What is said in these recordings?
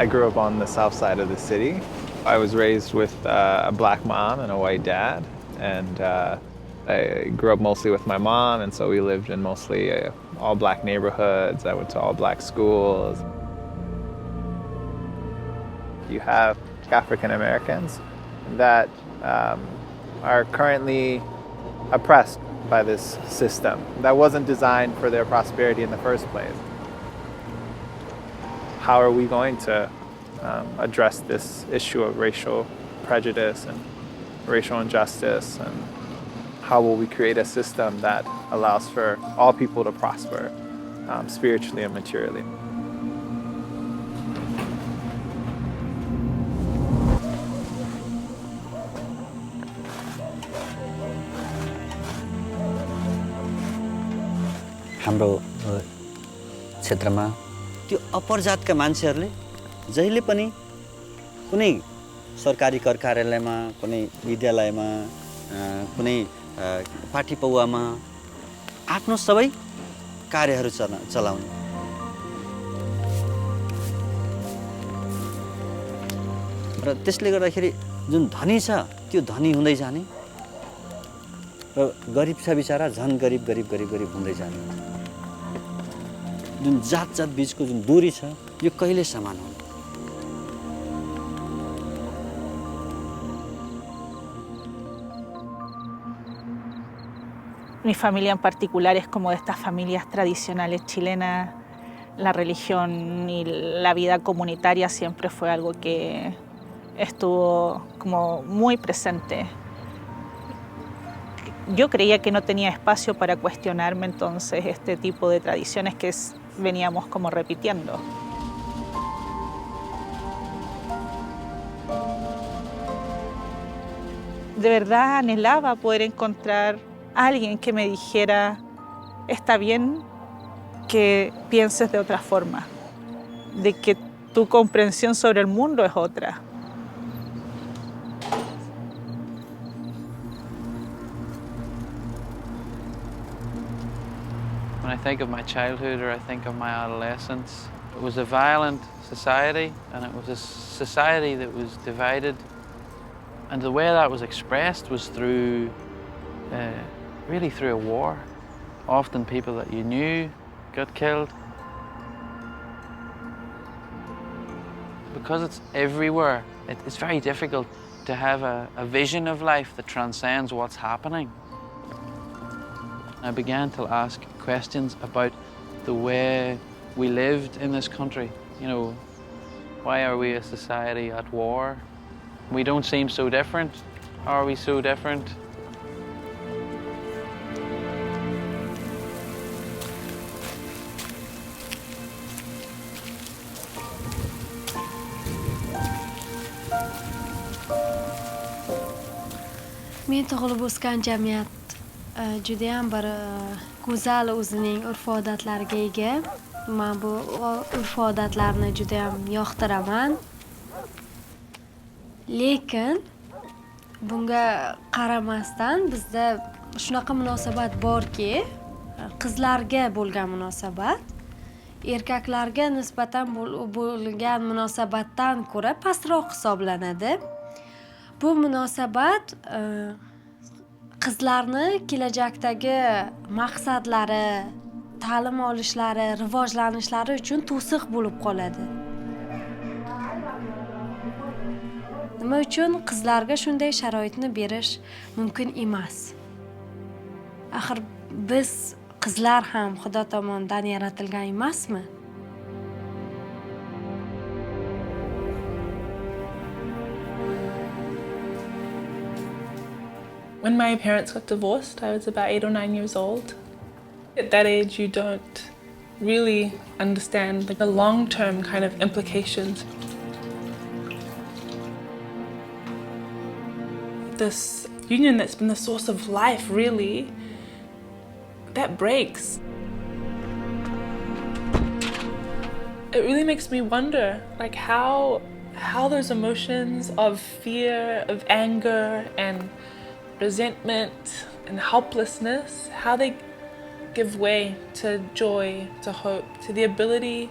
I grew up on the south side of the city. I was raised with a black mom and a white dad, and I grew up mostly with my mom, and so we lived in mostly all black neighborhoods. I went to all black schools. You have African Americans that are currently oppressed by this system that wasn't designed for their prosperity in the first place. How are we going to address this issue of racial prejudice and racial injustice, and how will we create a system that allows for all people to prosper spiritually and materially? हाम्रो क्षेत्रमा त्यो अपर जातका मान्छेहरूले जहिले पनि कुनै सरकारी कर कार्यालयमा, कुनै विद्यालयमा, कुनै पार्टी पौवामा आफ्नो सबै कार्यहरू चलाउने। र त्यसले गर्दाखेरि जुन धनी छ त्यो धनी हुँदै जाने र गरिब छ बिचारा झन् गरिब गरिब गरिब गरिब हुँदै जाने। जुन जात बीचको जुन दूरी छ यो कहिले समान हुँदैन। Mi familia en particular es como de estas familias tradicionales chilenas. La religión y la vida comunitaria siempre fue algo que estuvo como muy presente. Yo creía que no tenía espacio para cuestionarme entonces este tipo de tradiciones que veníamos como repitiendo. De verdad anhelaba poder encontrar a alguien que me dijera, está bien que pienses de otra forma, de que tu comprensión sobre el mundo es otra. When I think of my childhood or I think of my adolescence, it was a violent society, and it was a society that was divided. And the way that was expressed was through, really through a war. Often people that you knew got killed. Because it's everywhere, it's very difficult to have a vision of life that transcends what's happening. I began to ask questions about the way we lived in this country. You know, why are we a society at war? We don't seem so different. Are we so different? Men tug'ilib o'sgan jamiyat judayam bir go'zal o'zining urf-odatlariga ega. Men bu urf-odatlarni judayam yoqtiraman. Lekin bunga qaramasdan bizda shunaqa munosabat borki, qizlarga bo'lgan munosabat erkaklarga nisbatan bo'lgan munosabatdan ko'ra pastroq hisoblanadi. Bu munosabat qizlarni kelajakdagi maqsadlari, ta'lim olishlari, rivojlanishlari uchun to'siq bo'lib qoladi. Nima uchun qizlarga shunday sharoitni berish mumkin emas? Axir biz qizlar ham Xudo tomonidan yaratilgan emasmi? When my parents got divorced, I was about 8 or 9 years old. At that age, you don't really understand the long-term kind of implications. This union that's been the source of life, really, that breaks. It really makes me wonder, like how those emotions of fear, of anger, and resentment and helplessness, how they give way to joy, to hope, to the ability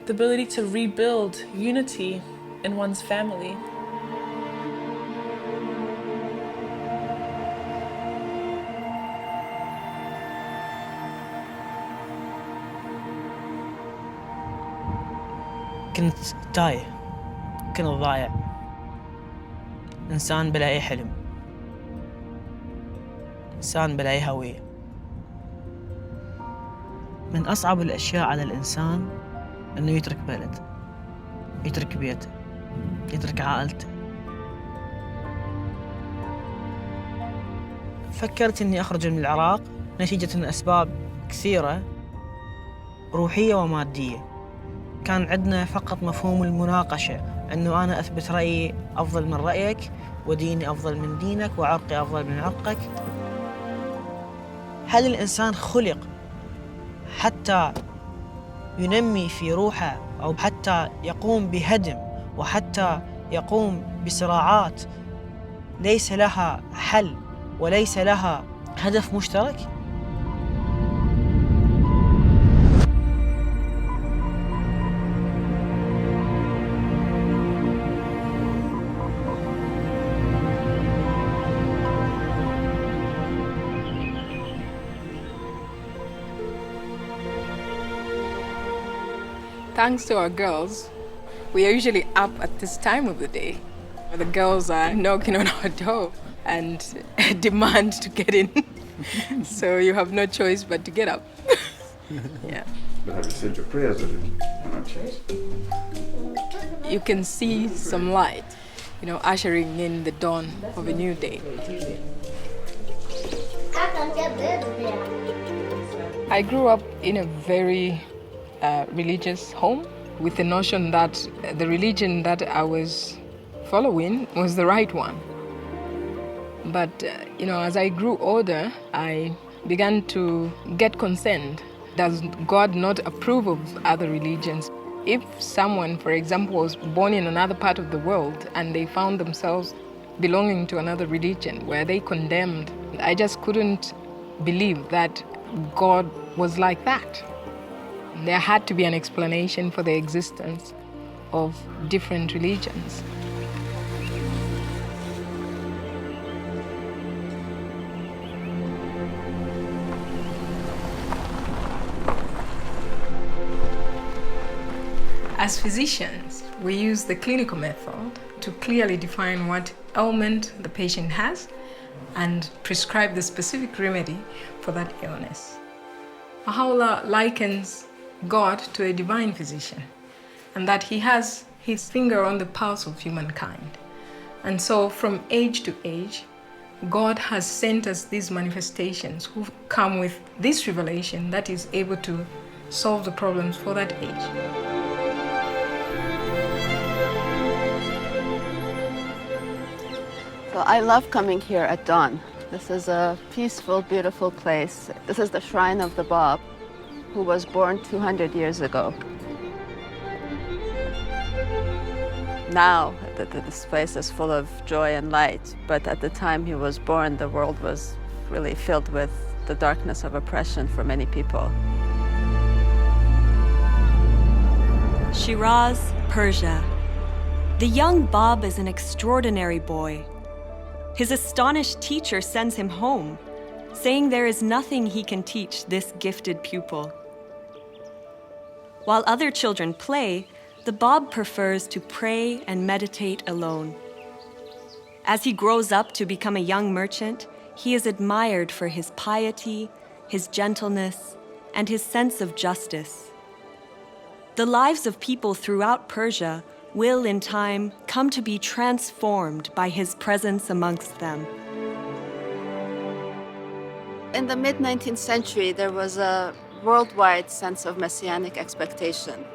the ability to rebuild unity in one's family. كنت تايه، كنت ضايع، إنسان بلا أي حلم، إنسان بلا أي هوية. من أصعب الأشياء على الإنسان إنه يترك بلد، يترك بيته، يترك عائلته. فكرت إني أخرج من العراق نتيجة أسباب كثيرة روحية ومادية. كان عندنا فقط مفهوم المناقشة، أنه أنا أثبت رأيي أفضل من رأيك، وديني أفضل من دينك، وعرقي أفضل من عرقك. هل الإنسان خلق حتى ينمي في روحه، أو حتى يقوم بهدم، وحتى يقوم بصراعات ليس لها حل وليس لها هدف مشترك؟ Thanks to our girls, we are usually up at this time of the day. The girls are knocking on our door and demand to get in. So you have no choice but to get up. Yeah. But have you said your prayers already? You can see some light, ushering in the dawn of a new day. I grew up in a very religious home with the notion that the religion that I was following was the right one. But, as I grew older, I began to get concerned. Does God not approve of other religions? If someone, for example, was born in another part of the world and they found themselves belonging to another religion, were they condemned? I just couldn't believe that God was like that. There had to be an explanation for the existence of different religions. As physicians, we use the clinical method to clearly define what ailment the patient has and prescribe the specific remedy for that illness. Bahá'u'lláh likens God to a divine physician, and that he has his finger on the pulse of humankind. And so from age to age, God has sent us these manifestations who come with this revelation that is able to solve the problems for that age. So I love coming here at dawn. This is a peaceful, beautiful place. This is the shrine of the Báb, who was born 200 years ago. Now, this place is full of joy and light, but at the time he was born, the world was really filled with the darkness of oppression for many people. Shiraz, Persia. The young Báb is an extraordinary boy. His astonished teacher sends him home, saying there is nothing he can teach this gifted pupil. While other children play, the Báb prefers to pray and meditate alone. As he grows up to become a young merchant, he is admired for his piety, his gentleness, and his sense of justice. The lives of people throughout Persia will, in time, come to be transformed by his presence amongst them. In the mid-19th century, there was a worldwide sense of messianic expectation.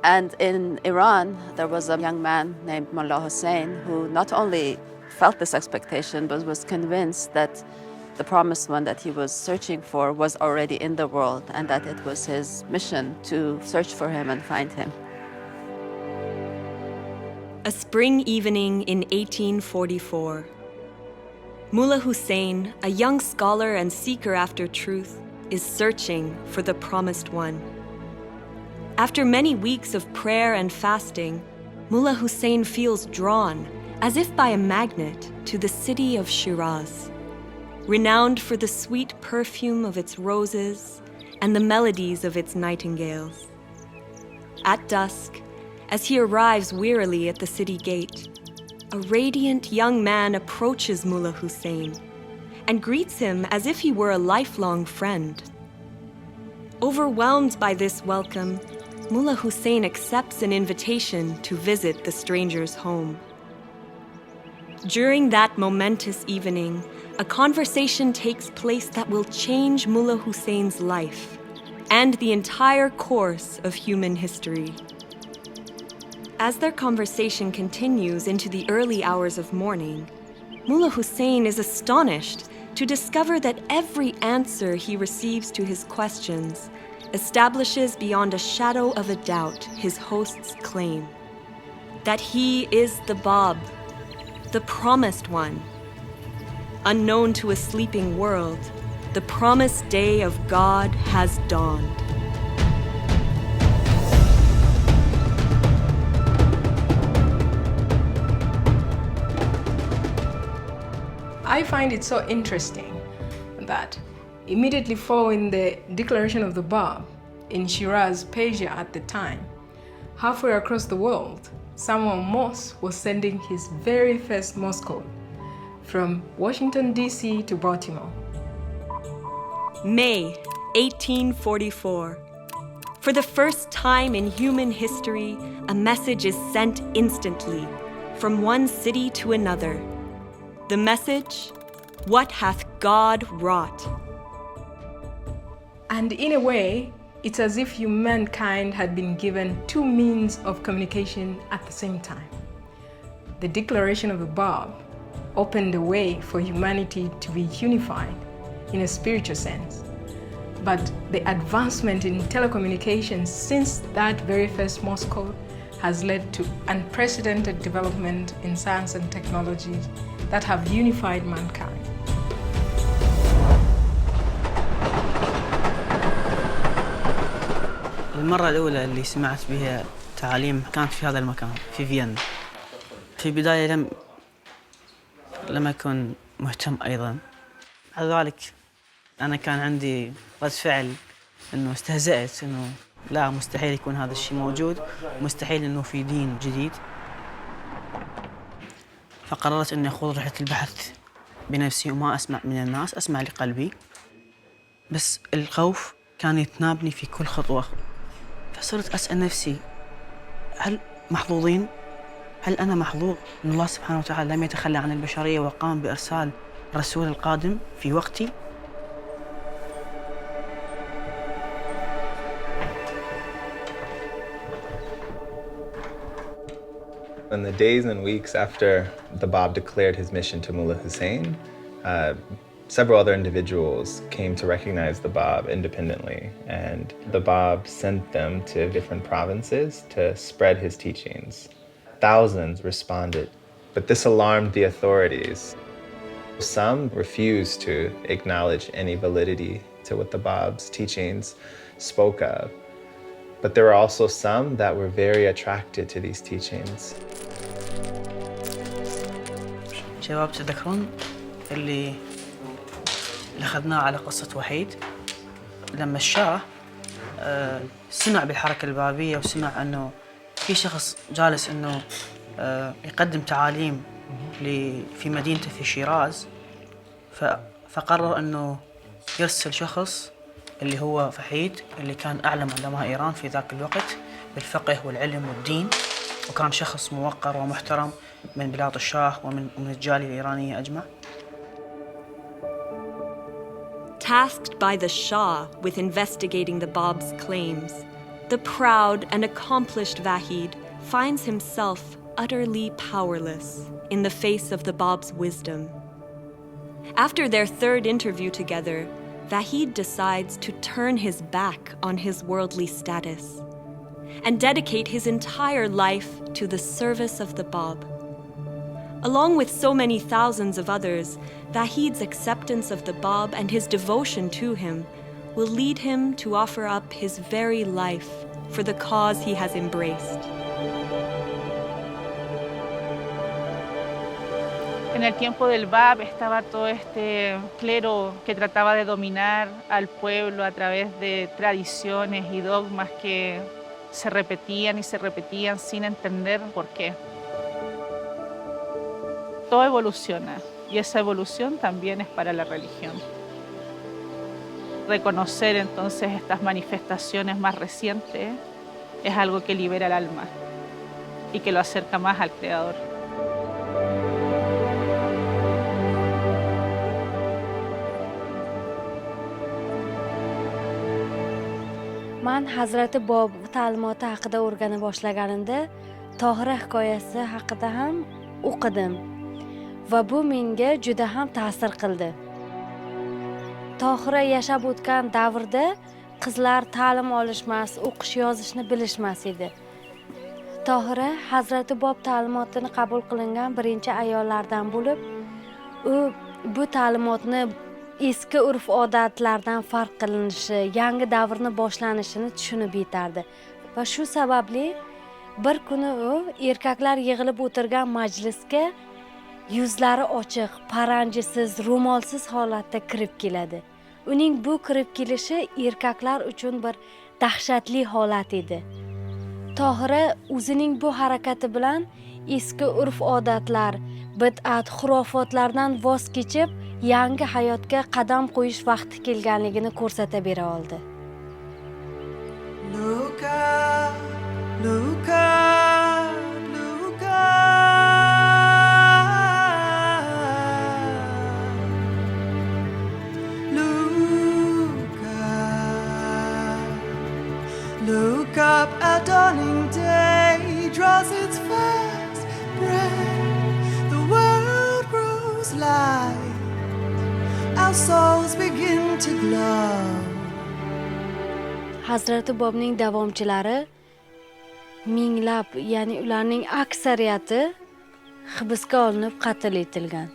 And in Iran, there was a young man named Mullah Hussein who not only felt this expectation, but was convinced that the promised one that he was searching for was already in the world, and that it was his mission to search for him and find him. A spring evening in 1844. Mullah Hussein, a young scholar and seeker after truth, is searching for the promised one. After many weeks of prayer and fasting, Mullah Hussein feels drawn, as if by a magnet, to the city of Shiraz, renowned for the sweet perfume of its roses and the melodies of its nightingales. At dusk, as he arrives wearily at the city gate, a radiant young man approaches Mullah Hussein and greets him as if he were a lifelong friend. Overwhelmed by this welcome, Mullah Hussein accepts an invitation to visit the stranger's home. During that momentous evening, a conversation takes place that will change Mullah Hussein's life and the entire course of human history. As their conversation continues into the early hours of morning, Mullah Hussein is astonished to discover that every answer he receives to his questions establishes beyond a shadow of a doubt his host's claim that he is the Báb, the promised one. Unknown to a sleeping world, the promised day of God has dawned. I find it so interesting that immediately following the declaration of the Báb in Shiraz, Persia at the time, halfway across the world, Samuel Morse was sending his very first Morse code from Washington, D.C. to Baltimore. May 1844. For the first time in human history, a message is sent instantly from one city to another. The message, "What hath God wrought?" And in a way, it's as if humankind had been given two means of communication at the same time. The declaration of the Báb opened the way for humanity to be unified in a spiritual sense. But the advancement in telecommunications since that very first Morse code has led to unprecedented development in science and technology that have unified mankind. المرة الأولى اللي سمعت بها تعاليم كانت في هذا المكان في فيينا. في البداية لم أكن مهتم أيضا. بعد ذلك أنا كان عندي رد فعل إنه استهزأت إنه لا مستحيل يكون هذا الشيء موجود، مستحيل إنه في دين جديد. فقررت إني أخوض رحلة البحث بنفسي وما أسمع من الناس، أسمع لقلبي. بس الخوف كان يتنابني في كل خطوة. فصرت أسأل نفسي هل محظوظين؟ هل أنا محظوظ إن الله سبحانه وتعالى لم يتخلى عن البشرية وقام بإرسال الرسول القادم في وقتي؟ In the days and weeks after the Báb declared his mission to Mullah Hussein, several other individuals came to recognize the Báb independently, and the Báb sent them to different provinces to spread his teachings. Thousands responded, but this alarmed the authorities. Some refused to acknowledge any validity to what the Báb's teachings spoke of, but there were also some that were very attracted to these teachings. شباب تذكرون اللي أخذناه على قصة وحيد لما الشاه سمع بالحركة البابية وسمع أنه في شخص جالس أنه يقدم تعاليم في مدينته في شيراز، فقرر أنه يرسل شخص اللي هو فحيد اللي كان أعلم علماء إيران في ذاك الوقت بالفقه والعلم والدين، وكان شخص موقر ومحترم من بلاد الشاه ومن الجالية الإيرانية أجمع. Tasked by the Shah with investigating the Báb's claims, the proud and accomplished Vahid finds himself utterly powerless in the face of the Báb's wisdom. After their third interview together, Vahid decides to turn his back on his worldly status and dedicate his entire life to the service of the Báb. Along with so many thousands of others, Vahid's acceptance of the Báb and his devotion to him will lead him to offer up his very life for the cause he has embraced. En el tiempo del Báb estaba todo este clero que trataba de dominar al pueblo a través de tradiciones y dogmas que se repetían y se repetían sin entender por qué. Todo evoluciona y esa evolución también es para la religión. Reconocer entonces estas manifestaciones más recientes es algo que libera el alma y que lo acerca más al Creador. Man Hazrati Bob ta'limoti haqida o'rgana boshlaganimda Tohira hikoyasi haqida ham o'qidim va bu menga juda ham ta'sir qildi. Tohira yashab o'tgan davrda qizlar ta'lim olishmas, o'qish yozishni bilishmas edi. Tohira Hazrati Bob ta'limotini qabul qilingan birinchi ayollardan bo'lib, u bu ta'limotni eski urf-odatlardan farq qilinishi, yangi davrni boshlanishini tushunib yetardi. Va shu sababli bir kuni u erkaklar yig'ilib o'tirgan majlisga yuzlari ochiq, paranjisiz, ro'molsiz holatda kirib keladi. Uning bu kirib kelishi erkaklar uchun bir dahshatli holat edi. Tohira o'zining bu harakati bilan eski urf-odatlar, bid'at, xurofotlardan voz kechib, yangi hayotga qadam qo'yish vaqti kelganligini ko'rsata bera oldi. Look up, look up, look up. Look up, look up, a dawning day draws its first breath. The world grows light. Our souls begin to glow. Hazrati Bobning davomchilari minglab, ya'ni ularning aksariyati hibsga olinib qatl etilgan.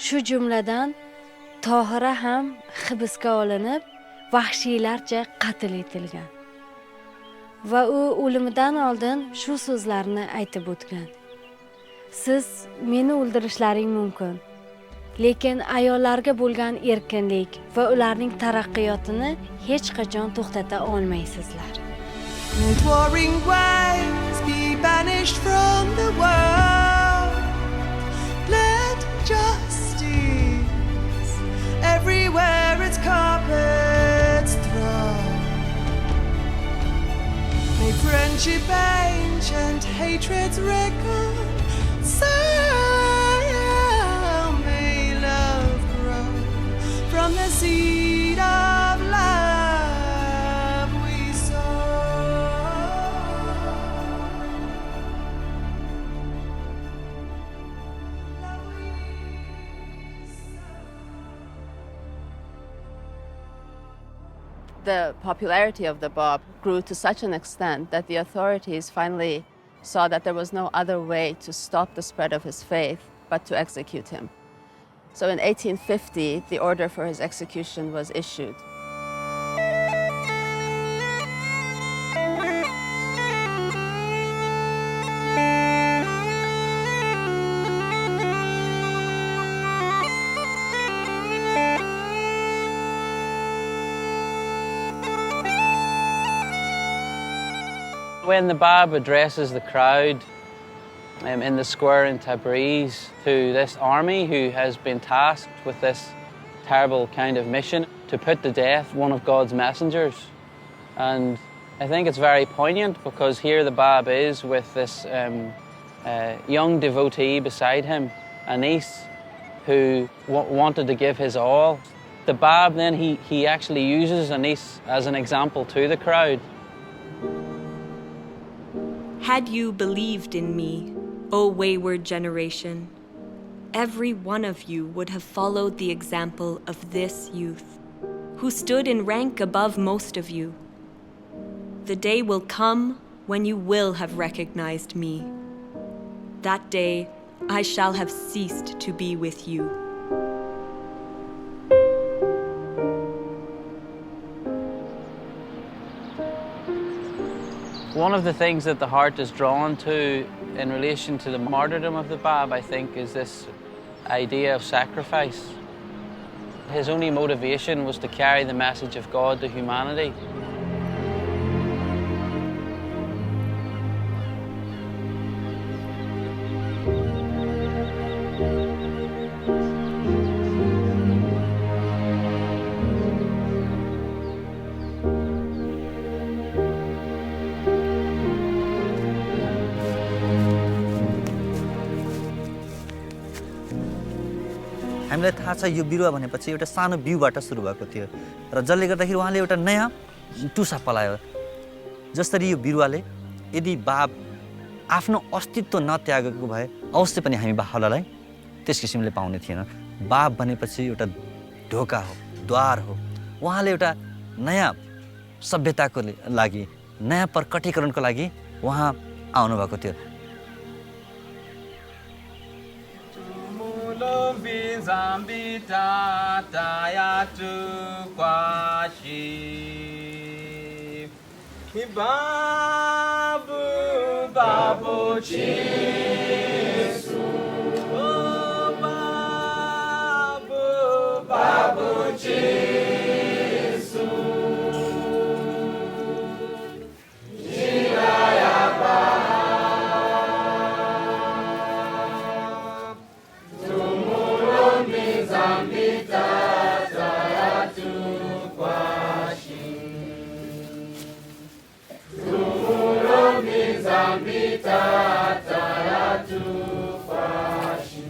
Shu jumladan Tohira ham hibsga olinib, vahshiylarcha qatl etilgan. Va u o'limidan oldin shu so'zlarni aytib o'tgan. Siz meni o'ldirishlaring mumkin, lekin ayollarga bo'lgan erkinlik va ularning taraqqiyotini hech qachon to'xtata olmaysizlar. Let warring waves be banished from the world. Let justice everywhere its carpets throw. May friendship ancient, hatreds reconcile. May love grow from the seed of love we sow. Love we sow. The popularity of the Bab grew to such an extent that the authorities finally saw that there was no other way to stop the spread of his faith but to execute him. So in 1850, the order for his execution was issued. When the Bab addresses the crowd in the square in Tabriz to this army who has been tasked with this terrible kind of mission to put to death one of God's messengers. And I think it's very poignant because here the Bab is with this young devotee beside him, Anis, who wanted to give his all. The Bab then, he actually uses Anis as an example to the crowd. Had you believed in me, O wayward generation, every one of you would have followed the example of this youth, who stood in rank above most of you. The day will come when you will have recognized me. That day, I shall have ceased to be with you. One of the things that the heart is drawn to in relation to the martyrdom of the Báb, I think, is this idea of sacrifice. His only motivation was to carry the message of God to humanity. हामीलाई थाहा छ यो बिरुवा भनेपछि एउटा सानो बिउबाट सुरु भएको थियो र जसले गर्दाखेरि उहाँले एउटा नयाँ टुसा पलायो जसरी यो बिरुवाले यदि बाब आफ्नो अस्तित्व नत्यागेको भए अवश्य पनि हामी बाहुलालाई त्यस किसिमले पाउने थिएन बाब भनेपछि एउटा ढोका हो द्वार हो उहाँले एउटा नयाँ सभ्यताको लागि नयाँ प्रकटीकरणको लागि उहाँ आउनु भएको थियो Zambita tayatu kwashi Babu babu chisu Babu babu chisu Shiraya Zambita tayatu kwashi Tumurumi Zambita tayatu kwashi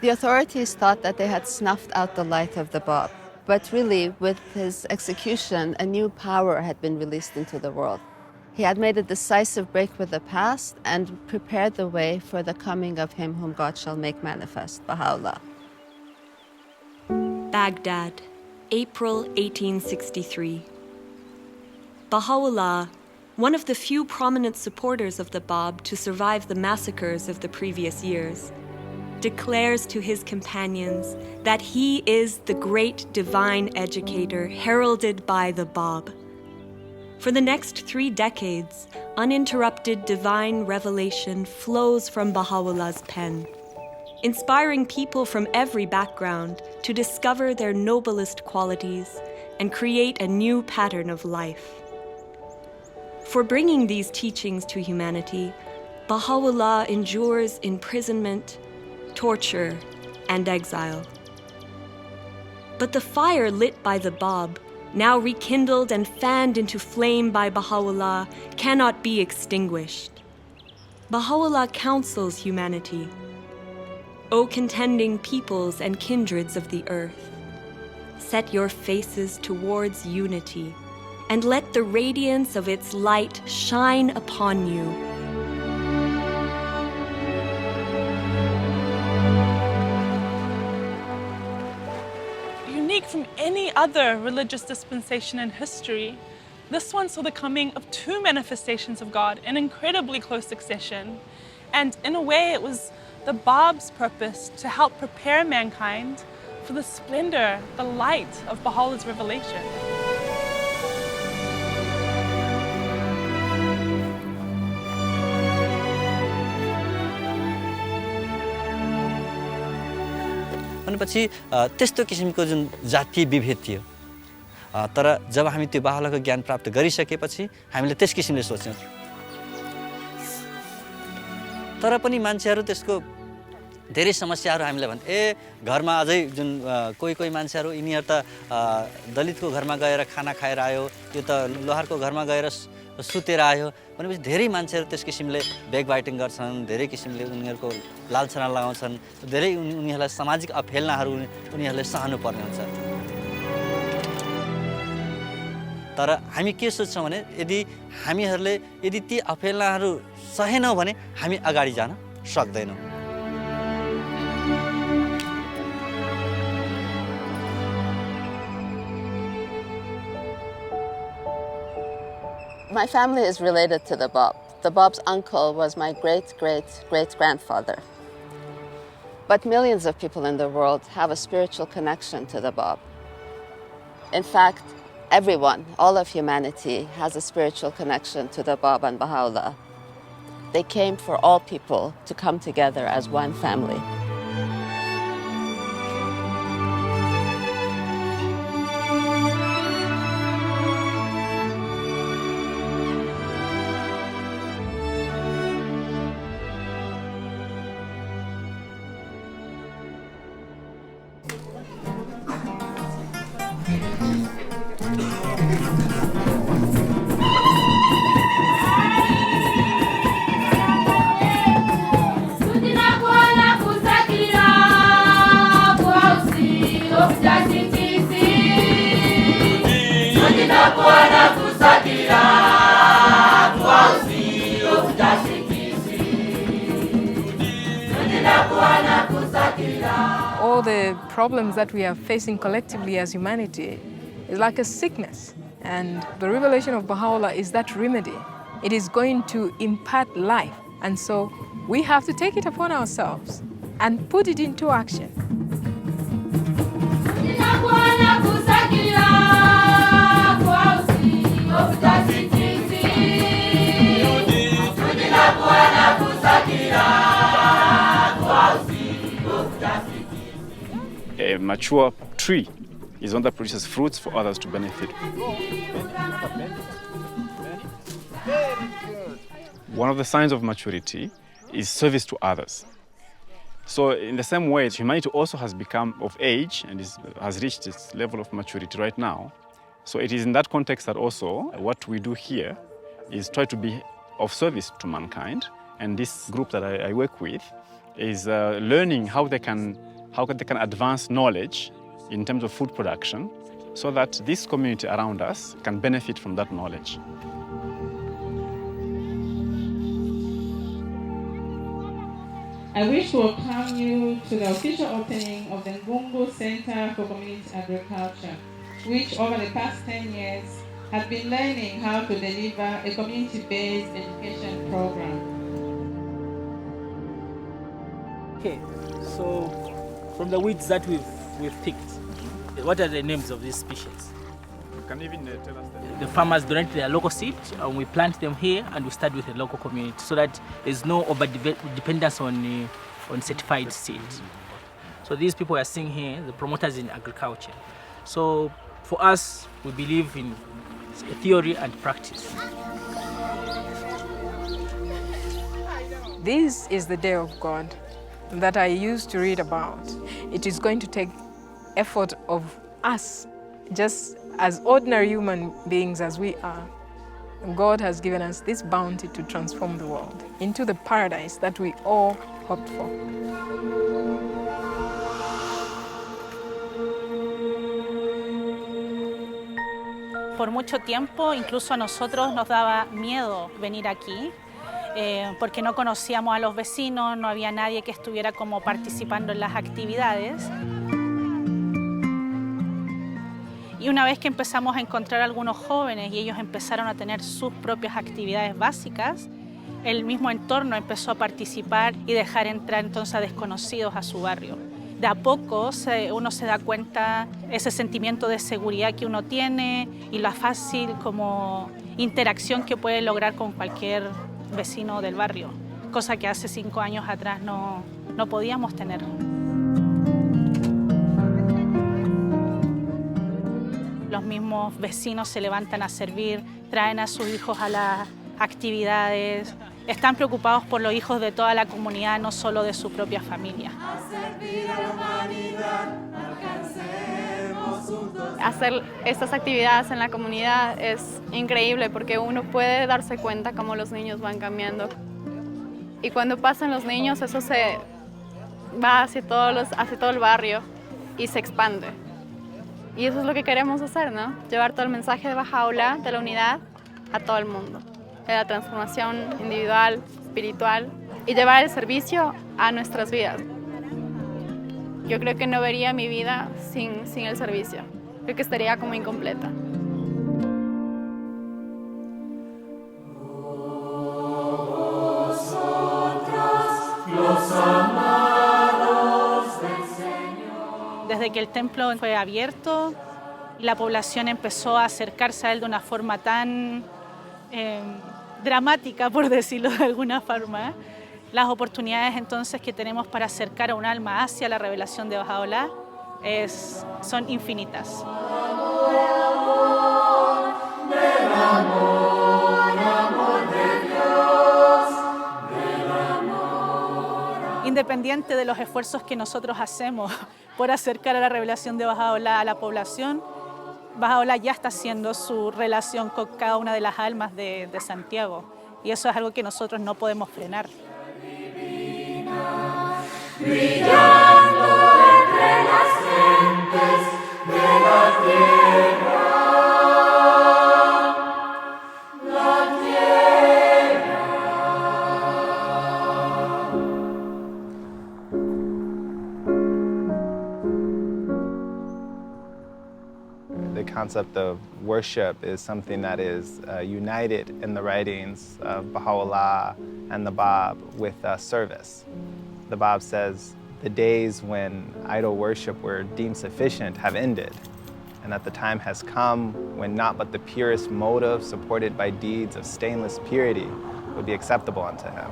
The authorities thought that they had snuffed out the light of the Báb, but really, with his execution, a new power had been released into the world. He had made a decisive break with the past and prepared the way for the coming of him whom God shall make manifest, Baha'u'lláh. Baghdad, April 1863. Baha'u'lláh, one of the few prominent supporters of the Báb to survive the massacres of the previous years, declares to his companions that he is the great divine educator heralded by the Báb. For the next 3 decades, uninterrupted divine revelation flows from Baha'u'llah's pen, inspiring people from every background to discover their noblest qualities and create a new pattern of life. For bringing these teachings to humanity, Baha'u'lláh endures imprisonment, torture, and exile. But the fire lit by the Báb, now rekindled and fanned into flame by Baha'u'lláh, cannot be extinguished. Baha'u'lláh counsels humanity. O contending peoples and kindreds of the earth, set your faces towards unity, and let the radiance of its light shine upon you. Unique from any other religious dispensation in history, this one saw the coming of 2 manifestations of God in incredibly close succession. And in a way, it was the Báb's purpose to help prepare mankind for the splendor, the light of Baha'u'llah's revelation. भनेपछि त्यस्तो किसिमको जुन जातीय विभेद थियो तर जब हामी त्यो बाहुलाको ज्ञान प्राप्त गरिसकेपछि हामीले त्यस किसिमले सोच्यौं तर पनि मान्छेहरू त्यसको धेरै समस्याहरू हामीलाई भन्छ घरमा अझै जुन कोही मान्छेहरू यिनीहरु त दलितको घरमा गएर खाना खाएर आयो यो त लोहारको घरमा गएर सुतेर आयो भनेपछि धेरै मान्छेहरू त्यस किसिमले ब्याक बाइटिङ गर्छन् धेरै किसिमले उनीहरुको लालछना लगाउँछन् धेरै उनीहरुलाई सामाजिक अफेलनाहरू उनीहरुले सहनु पर्ने हुन्छ तर हामी के सोच्छौँ भने यदि हामीहरूले यदि ती अपेलाहरू सहेनौँ भने हामी अगाडि जान सक्दैनौँ। My family is related to the Báb. The Báb's uncle was my great-great-great-grandfather. But millions of people in the world have a spiritual connection to the Báb. In fact, everyone, all of humanity, has a spiritual connection to the Báb and Bahá'u'lláh. They came for all people to come together as one family. All the problems that we are facing collectively as humanity is like a sickness. And the revelation of Baha'u'lláh is that remedy. It is going to impart life. And so we have to take it upon ourselves and put it into action. A mature tree is one that produces fruits for others to benefit. One of the signs of maturity is service to others. So in the same way, humanity also has become of age and has reached its level of maturity right now. So it is in that context that also what we do here is try to be of service to mankind. And this group that I work with is learning how they can advance knowledge in terms of food production so that this community around us can benefit from that knowledge. I wish to welcome you to the official opening of the Ngungu Center for Community Agriculture, which over the past 10 years has been learning how to deliver a community-based education program. Okay, so from the weeds that we've picked, what are the names of these species? You can even tell us that. The farmers donate their local seed and we plant them here and we start with the local community so that there's no over-dependence on certified seed. So these people are seeing here, the promoters in agriculture. So for us, we believe in theory and practice. This is the day of God that I used to read about. It is going to take effort of us, just as ordinary human beings as we are. God has given us this bounty to transform the world into the paradise that we all hoped for. Por mucho tiempo, incluso a nosotros nos daba miedo venir aquí, porque no conocíamos a los vecinos, no había nadie que estuviera como participando en las actividades. Y una vez que empezamos a encontrar a algunos jóvenes y ellos empezaron a tener sus propias actividades básicas, el mismo entorno empezó a participar y dejar entrar entonces a desconocidos a su barrio. De a poco uno se da cuenta ese sentimiento de seguridad que uno tiene y la fácil como interacción que puede lograr con cualquier vecino del barrio, cosa que hace 5 años atrás no podíamos tener. Los mismos vecinos se levantan a servir, traen a sus hijos a las actividades, están preocupados por los hijos de toda la comunidad, no solo de su propia familia. Hacer estas actividades en la comunidad es increíble porque uno puede darse cuenta cómo los niños van cambiando. Y cuando pasan los niños, eso se va hacia todo el barrio y se expande. Y eso es lo que queremos hacer, ¿no? Llevar todo el mensaje de Bahá'u'lláh, de la unidad, a todo el mundo. De la transformación individual, espiritual, y llevar el servicio a nuestras vidas. Yo creo que no vería mi vida sin el servicio. Creo que estaría como incompleta. Desde que el templo fue abierto, la población empezó a acercarse a él de una forma tan dramática, por decirlo de alguna forma. Las oportunidades entonces que tenemos para acercar a un alma hacia la revelación de Bahá'u'lláh son infinitas. Independiente de los esfuerzos que nosotros hacemos por acercar a la revelación de Bahá'u'lláh a la población, Bahá'u'lláh ya está haciendo su relación con cada una de las almas de Santiago. Y eso es algo que nosotros no podemos frenar. Brillando entre las gentes de la tierra, la tierra. The concept of worship is something that is united in the writings of Baha'u'lláh and the Báb with service. The Báb says, the days when idol worship were deemed sufficient have ended, and that the time has come when not but the purest motive supported by deeds of stainless purity would be acceptable unto him.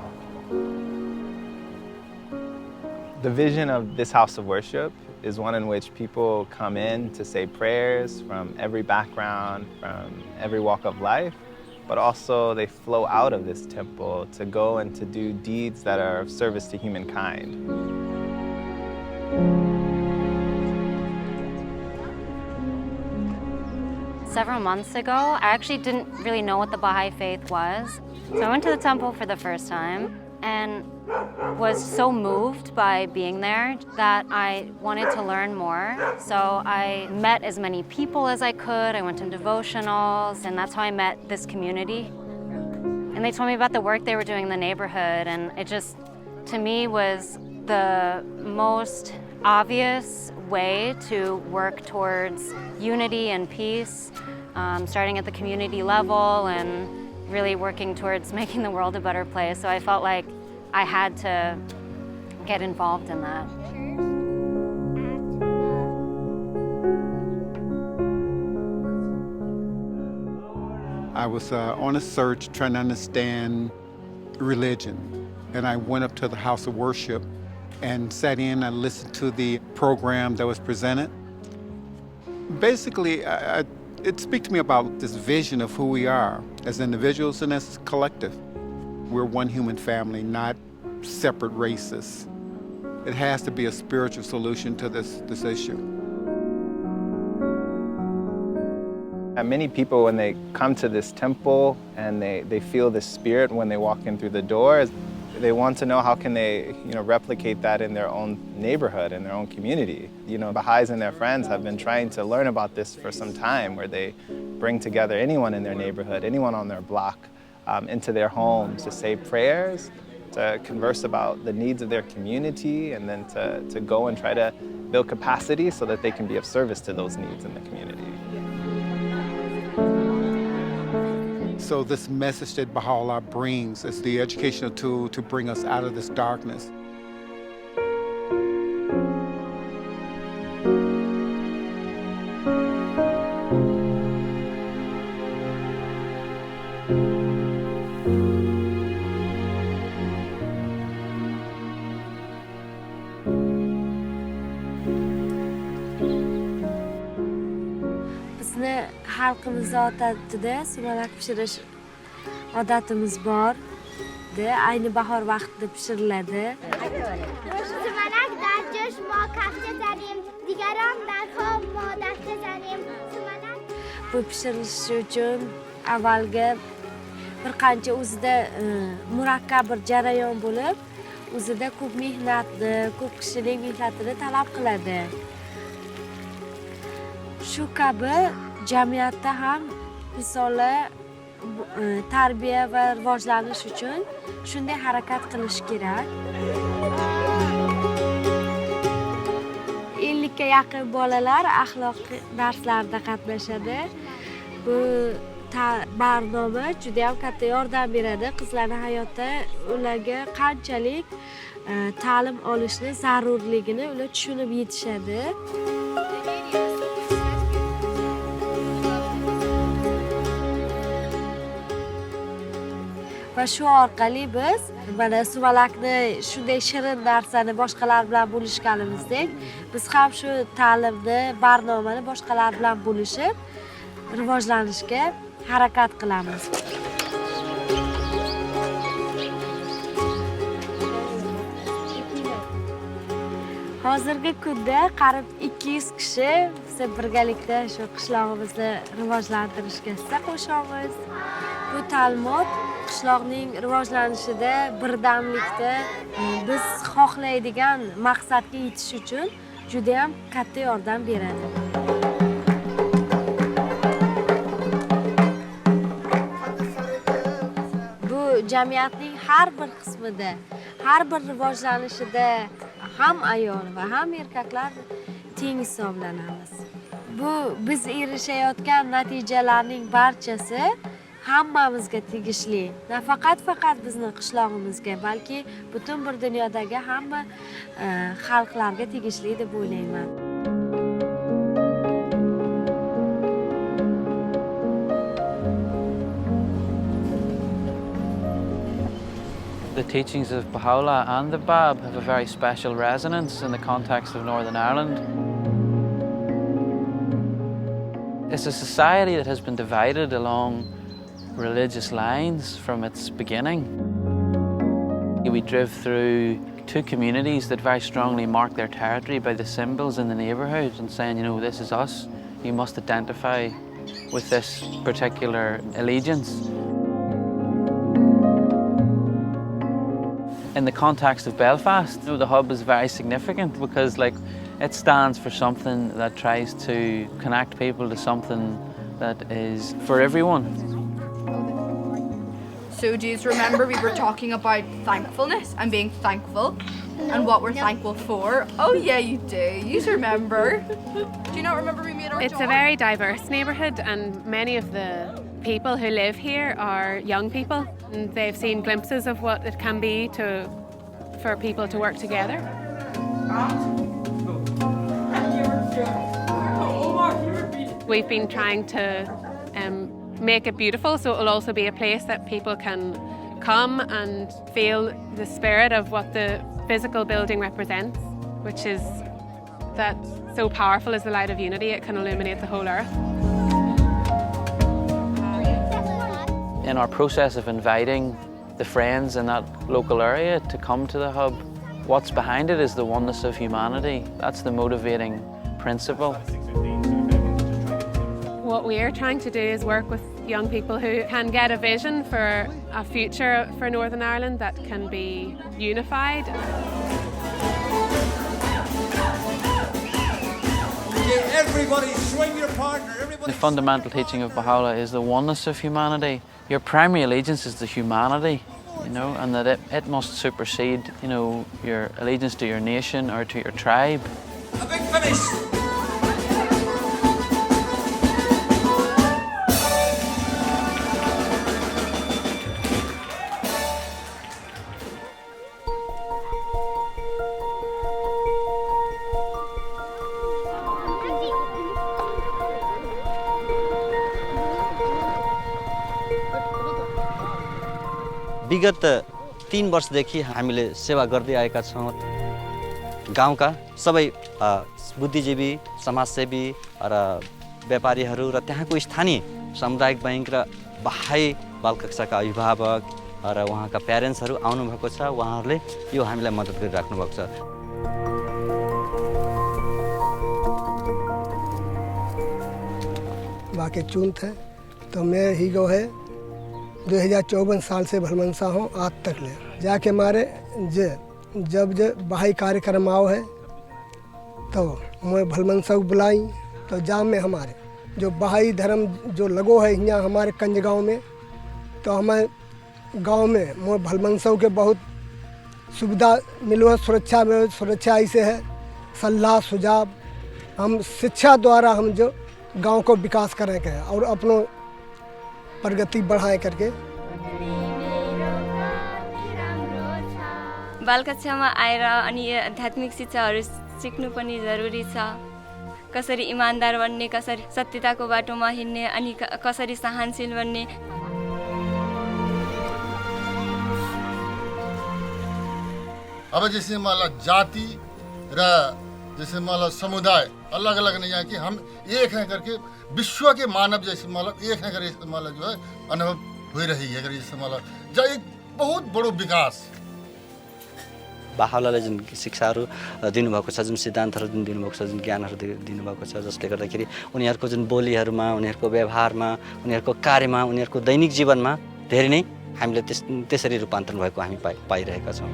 The vision of this house of worship is one in which people come in to say prayers from every background, from every walk of life, but also they flow out of this temple to go and to do deeds that are of service to humankind. Several months ago, I actually didn't really know what the Baha'i faith was. So I went to the temple for the first time and was so moved by being there that I wanted to learn more. So I met as many people as I could. I went to devotionals, and that's how I met this community. And they told me about the work they were doing in the neighborhood, and it just, to me, was the most obvious way to work towards unity and peace, starting at the community level and really working towards making the world a better place. So I felt like I had to get involved in that. I was on a search trying to understand religion, and I went up to the house of worship and sat in and listened to the program that was presented. Basically, it speaks to me about this vision of who we are as individuals and as a collective. We're one human family, not separate races. It has to be a spiritual solution to this issue. And many people, when they come to this temple and they feel the spirit when they walk in through the doors, they want to know how can they, replicate that in their own neighborhood, in their own community. Baha'is and their friends have been trying to learn about this for some time, where they bring together anyone in their neighborhood, anyone on their block, into their homes to say prayers, to converse about the needs of their community, and then to go and try to build capacity so that they can be of service to those needs in the community. So this message that Baha'u'lláh brings is the educational tool to bring us out of this darkness. Bizni xalqimiz odatida sumalak pishirish odatimiz bor. Ayni bahor vaqtida pishiriladi. sumalak در جوش ما کفته زنیم دیگران در خواب ما دسته زنیم sumalak. Bu pishirilishi uchun avvalgi bir qancha o'zida murakkab bir jarayon bo'lib, o'zida ko'p mehnatni, ko'p kishining mehnatini talab qiladi. shu kabi jamiyatda ham misoli tarbiya va rivojlanish uchun shunday harakat qilish kerak. 50 ga yaqin bolalar axloqiy darslarda qatnashadi. Bu barnoma juda ham katta yordam beradi qizlarning hayotda ularga qanchalik ta'lim olishni zarurligini ular tushunib yetishadi. Va shu orqali biz mana sumalakni shunday shirin narsani boshqalar bilan bo'lishganimizdek, biz ham shu ta'limni, barnomani boshqalar bilan bo'lishib, rivojlanishga harakat qilamiz. Hozirgi kunda qarib 200 kishi biz birgalikda shu qishlog'imizni rivojlantirishga hissa qo'shamiz. Bu ta'limot qishloqning rivojlanishida, birdamlikda biz xohlaydigan maqsadga yetish uchun juda ham katta yordam beradi. Bu jamiyatning har bir qismida, har bir rivojlanishida ham ayol va ham erkaklar teng hisoblanamiz. Bu biz erishayotgan natijalarning barchasi hammamizga tegishli. Nafaqat bizni qishlog'imizga, balki butun bir dunyodagi hamma xalqlarga tegishli deb o'ylayman. The teachings of Bahá'u'lláh and the Báb have a very special resonance in the context of Northern Ireland. It's a society that has been divided along religious lines from its beginning. We drove through two communities that very strongly mark their territory by the symbols in the neighbourhood and saying, you know, this is us. You must identify with this particular allegiance. In the context of Belfast, you know, the hub is very significant because it stands for something that tries to connect people to something that is for everyone. So do you remember we were talking about thankfulness and being thankful and what we're thankful for? Oh yeah, you do. You remember. Do you not remember we made our It's a very diverse neighbourhood and many of the people who live here are young people and they've seen glimpses of what it can be for people to work together. We've been trying to make it beautiful so it will also be a place that people can come and feel the spirit of what the physical building represents, which is that so powerful as the light of unity, it can illuminate the whole earth. In our process of inviting the friends in that local area to come to the hub, what's behind it is the oneness of humanity. That's the motivating principle. What we are trying to do is work with young people who can get a vision for a future for Northern Ireland that can be unified. Everybody swing your partner. The fundamental teaching of Baha'u'lláh is the oneness of humanity. Your primary allegiance is to humanity, you know, and that it must supersede, you know, your allegiance to your nation or to your tribe. A big finish. विगत 3 वर्षदेखि हामीले सेवा गर्दै आएका छौँ। गाउँका सबै बुद्धिजीवी, समाजसेवी र व्यापारीहरू र त्यहाँको स्थानीय सामुदायिक बैंक र बहाई बालकक्षाका अभिभावक र उहाँका प्यारेन्ट्सहरू आउनुभएको छ। उहाँहरूले यो हामीलाई मद्दत गरिराख्नु भएको छ। बाकी चून थे तो मैं ही गो है 2054 साल से भलमनसा हूँ आज तक ले जाके मारे जब बहाई कार्यक्रम आओ है तो मैं भलमनसा को बुलाई तो जाम में हमारे जो बहाई धर्म जो लगो है यहाँ हमारे कंज गाँव में, तो हमें गांव में मोर भलमनसव के बहुत सुविधा मिलो है, सुरक्षा ऐसे है, सलाह सुझाव हम शिक्षा द्वारा हम जो गांव को विकास करें के और अपनों प्रगति बढ़ाएं करके। बाल कक्षामा आएर अनि आध्यात्मिक शिक्षाहरू सिक्नु पनि जरुरी छ। कसरी इमानदार बन्ने, कसरी सत्यताको बाटोमा हिँड्ने अनि कसरी सहनशील बन्ने। अब जैसे माला जाति र जैसे माला समुदाय अलग अलग नहीं है कि हम एक हैं करके विश्व के मानव जैसे माला एक हैं करके माला जो है अनुभव हो रही है जैसे माला जो एक बहुत बड़ो विकास। बाहाउलाले जुन शिक्षाहरू दिनुभएको छ, जुन सिद्धान्तहरू जुन दिनुभएको छ, जुन ज्ञानहरू दिनुभएको छ, जसले गर्दाखेरि उनीहरूको जुन बोलीहरूमा, उनीहरूको व्यवहारमा, उनीहरूको कार्यमा, उनीहरूको दैनिक जीवनमा धेरै नै हामीले त्यसरी रूपान्तरण भएको हामी पाइरहेका छौँ।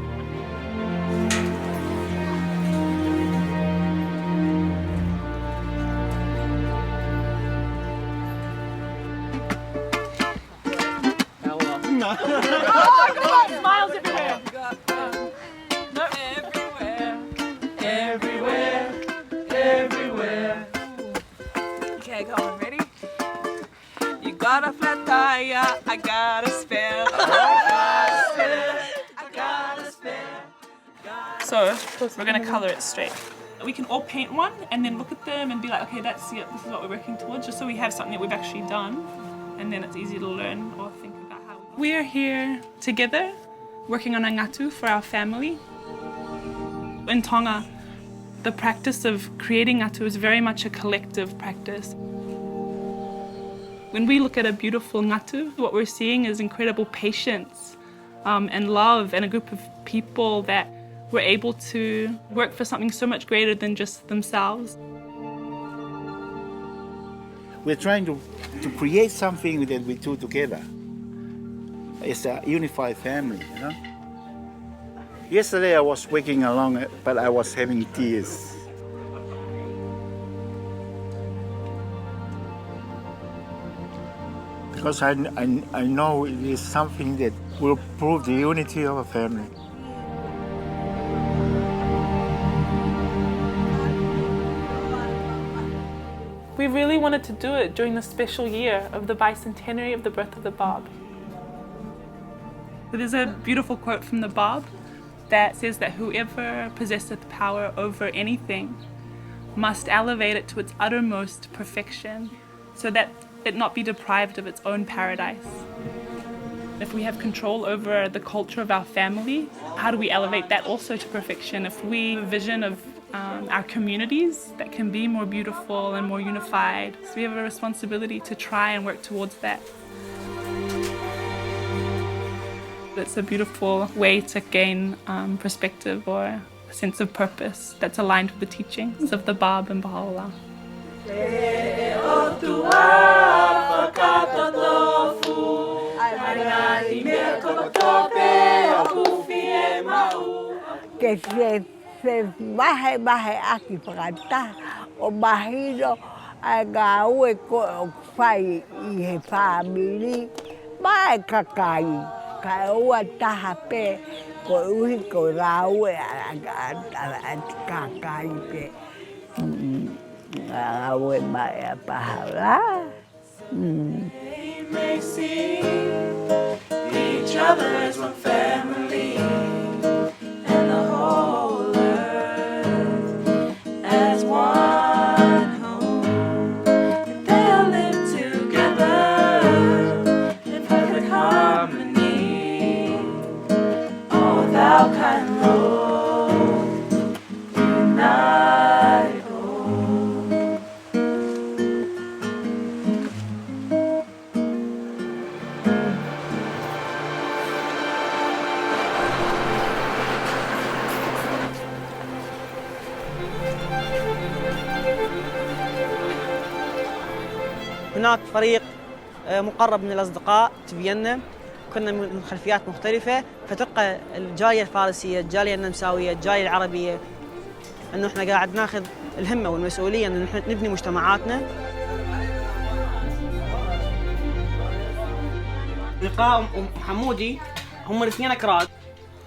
Smiles everywhere. Everywhere. Okay, go on. Ready? You got a flat tire, I got a spare. So we're going to colour it straight. We can all paint one and then look at them and be like, okay, that's it, this is what we're working towards, just so we have something that we've actually done, and then it's easy to learn or think about how we're here together working on a ngatu for our family. In Tonga, the practice of creating ngatu is very much a collective practice. When we look at a beautiful ngatu, what we're seeing is incredible patience and love, and a group of people that were able to work for something so much greater than just themselves. We're trying to create something that we do together. It's a unified family, you know? Yesterday I was waking along, but I was having tears. Because I know it is something that will prove the unity of a family. We really wanted to do it during the special year of the bicentenary of the birth of the Báb. There's a beautiful quote from the Báb that says that whoever possesseth power over anything must elevate it to its uttermost perfection so that it not be deprived of its own paradise. If we have control over the culture of our family, how do we elevate that also to perfection? If we have a vision of our communities that can be more beautiful and more unified, so we have a responsibility to try and work towards that. It's a beautiful way to gain perspective or a sense of purpose that's aligned with the teachings of the Báb and Bahá'u'lláh. Que se baje aquí para acá o bajito agawe ko fai I family ba kakai kawa tahape ko uhi ko rawe kakai pe awe ba pahala They may see each other as one family and the whole earth as one home. If they'll live together in perfect harmony, oh thou kind Lord, unite all. هناك فريق مقرب من الأصدقاء تبينا، كنا من خلفيات مختلفة، فتلقى الجالية الفارسية، الجالية النمساوية، الجالية العربية أنه إحنا قاعد ناخذ الهمة والمسؤولية أنه نحن نبني مجتمعاتنا. لقاء وحمودي هم الاثنين أكراد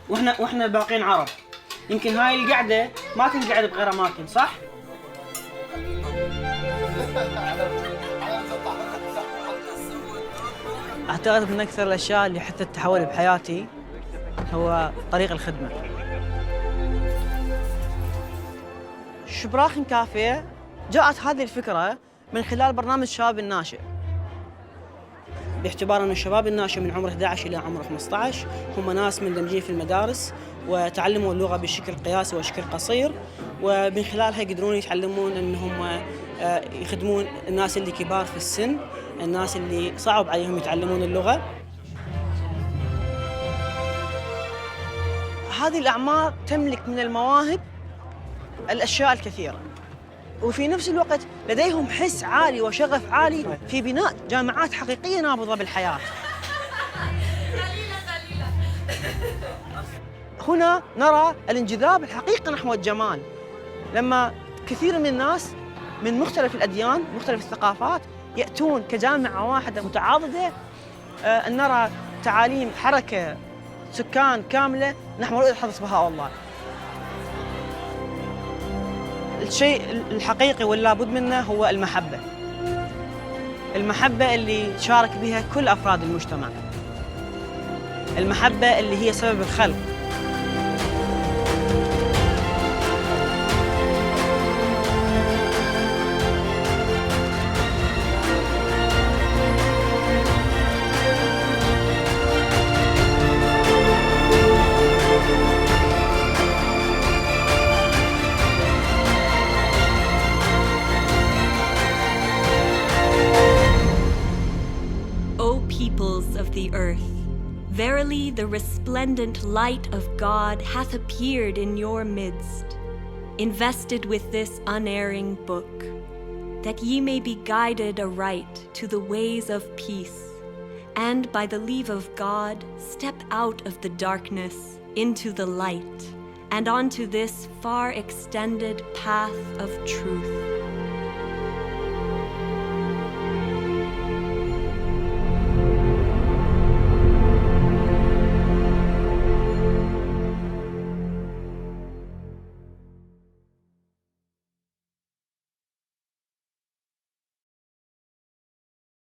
وإحنا الباقيين عرب. يمكن هاي القعدة ما تنقعد بغير أماكن، صح؟ أعتقد من أكثر الأشياء اللي حتى تحول بحياتي هو طريق الخدمة. شبراخن كافيه جاءت هذه الفكرة من خلال برنامج شباب الناشئ، باعتبار أن الشباب الناشئ من عمر 11 إلى عمر 15 هم ناس مندمجين في المدارس وتعلموا اللغة بشكل قياسي وشكل قصير، ومن خلالها يقدرون يتعلمون أنهم يخدمون الناس اللي كبار في السن، الناس اللي صعب عليهم يتعلمون اللغة. هذه الأعمار تملك من المواهب الأشياء الكثيرة، وفي نفس الوقت لديهم حس عالي وشغف عالي في بناء جامعات حقيقية نابضة بالحياة. هنا نرى الانجذاب الحقيقي نحو الجمال، لما كثير من الناس من مختلف الأديان مختلف الثقافات يأتون كجامعة واحدة متعاضدة، أن نرى تعاليم حركة سكان كاملة نحو رؤية حضرة بهاء. الشيء الحقيقي واللا بد منه هو المحبة. المحبة اللي شارك بها كل أفراد المجتمع، المحبة اللي هي سبب الخلق. The earth. Verily, the resplendent light of God hath appeared in your midst, invested with this unerring book, that ye may be guided aright to the ways of peace, and by the leave of God, step out of the darkness into the light, and onto this far extended path of truth.